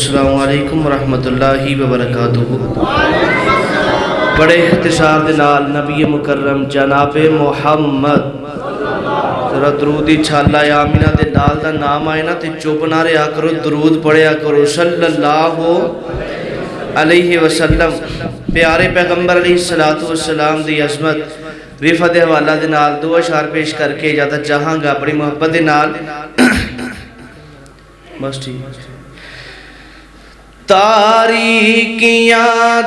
السلام علیکم ورحمۃ اللہ وبرکاتہ۔ بڑے اختصار دے نال نبی مکرم جناب محمد ذرا درود چھالا یا آمینہ دے لال دا نام آئے نا تے چوپ نہ رہا کرو، درود پڑھیا کرو صلی اللہ علیہ وسلم۔ پیارے پیغمبر علیہ السلام دی عظمت وفد حوالہ دے نال دو اشعار پیش کر کے اجازت چاہاں گا بڑی محبت دے نال۔ بس ٹھیک تاریکیاں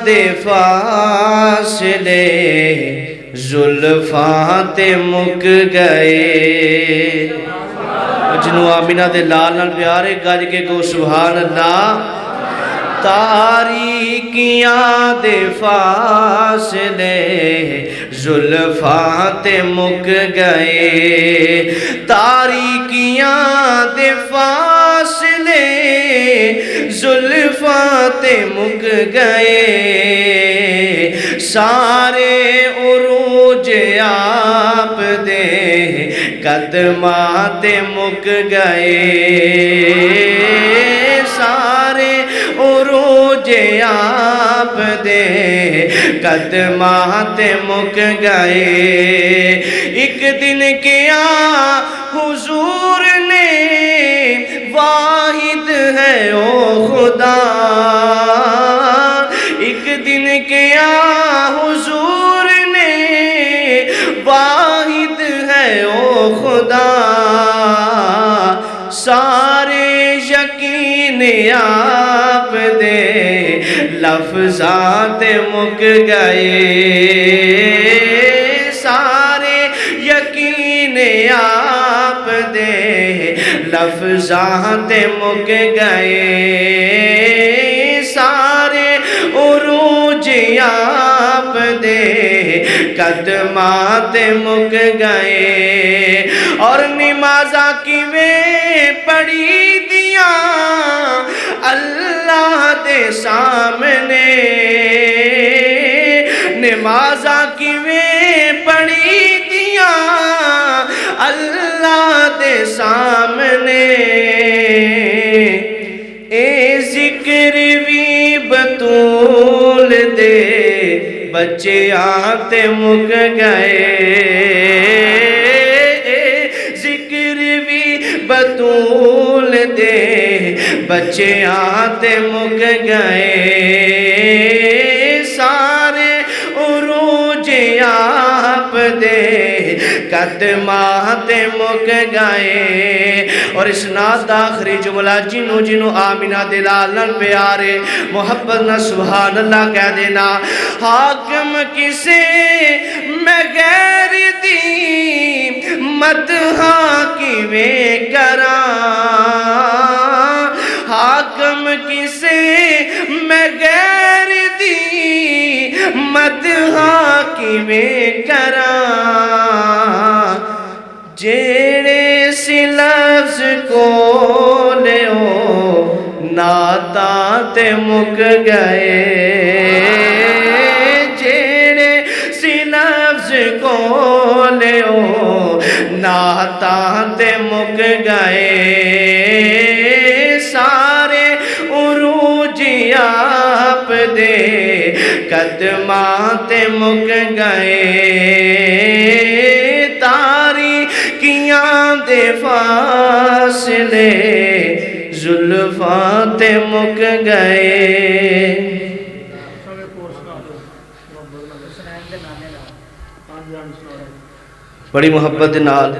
دے فاصلے زلفاں تے مک گئے، جنو آمینہ دے لال نال پیارے گج کے کو سبحان اللہ۔ تاریکیاں دے فاصلے زلفاں تے مک گئے، تاریکیاں دے فاصلے زلفاں تے مک گئے، سارے عروج آپ دے قدماں تے مک گئے، سارے عروج آپ دے قدماں تے مک گئے۔ ایک دن کیا حضور نے واحد ہے او خدا، ایک دن کیا حضور نے واحد ہے او خدا، سارے یقین آپ دے لفظات مک گئے، سارے یقین آپ دے لفظات مک گئے، سارے عروج آپ دے قدمات مک گئے، اور نمازاں کیویں پڑھی دیاں اللہ دے سامنے، نمازاں کیویں پڑھی دیاں اللہ دے سامنے، اے ذکر وی بطول دے بچے آتے مک گئے، اے ذکر وی بطول دے بچے آتے مک گئے، سارے عروج آپ دے قدمات مک گئے۔ اور اس نات دا آخری جملہ جنوں جنوں آمینہ دے لال نال پیارے محبت نہ سبحان اللہ کہہ دینا۔ حاکم کسے میں غیر دی مدحاں کیویں کراں، حاکم کسے میں غیر دی مدحاں کیویں کراں، جیڑے سی لفظ کولے او نعتاں تے مک گئے، جیڑے سی لفظ کولے او نعتاں تے مک گئے، سارے عروج آپ دے قدماں تے مک گئے، تاریکیاں دے فاصلے زلفاں تے مک گئے۔ بڑی محبت نال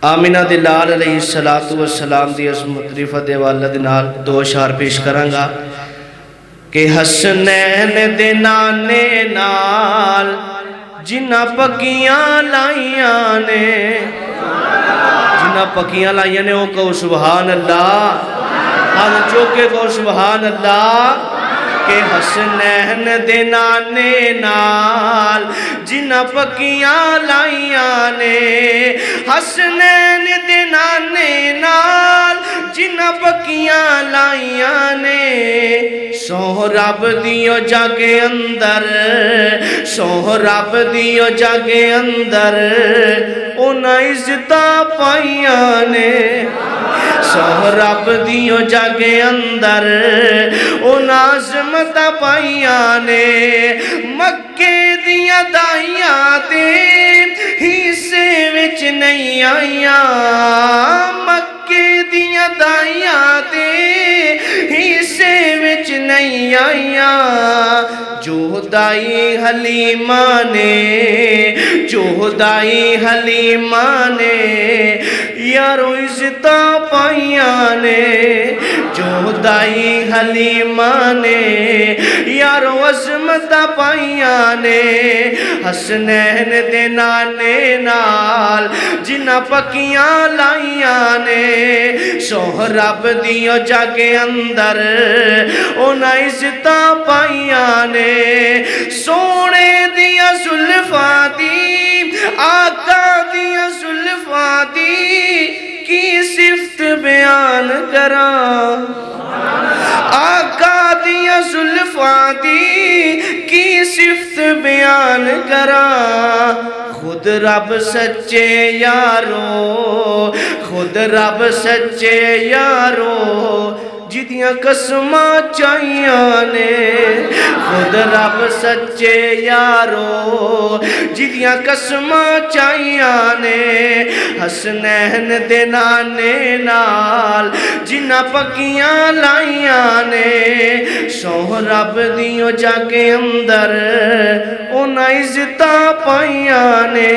آمینہ دے لال علیہ السلام دی عظمت رفت والد نال دو اشعار پیش کراں گا کہ حسنین دے نانے نال جنہ پکیاں لائیاں نے، جنہ پکیاں لائیاں نے وہ کہو سبحان اللہ، ہاتھ چوکے کہو سبحان اللہ، کہ حسنین دے نانے نال جنہ پکیاں لائیاں نے، حسنین دے نانے نال جنہ پکیاں لائیاں نے، سہراب دیو جاگے اندر، سہراب دیو جاگے اندر انہاں عزتاں پائیاں نے، سو رب دیو جاگے اندر ان عظمت پائیاں نے مکے دیا دائیاں تے حصے وچ نہیں آئیاں مکے دیا دائیاں تے حصے وچ نہیں آئیاں جو دائی حلیمہ نے جو دائی حلیمہ نے یارو عزتاں پائیاں نے جو دائی حلیمہ نے یارو عظمتاں پائیاں نے حسنین دے نانے نال جنہ پکیاں لائیاں نے سہراب دیو جاگے اندر انہاں عزتاں پائیاں نے سونے دیا زلفاں دی آقا دیا زلفاں دی کی صفت بیان کراں آقا دیا زلفاں دی کی صفت بیان کراں خود رب سچے یارو خود رب سچے یارو جدیاں قسماں چاہیاں نے خود رب سچے یارو جدیاں قسماں چاہیاں نے حسنین دے نانے نال جنہ پکیاں لائیاں نے سہراب دیو جاگے اندر انہاں عزتاں پائیاں نے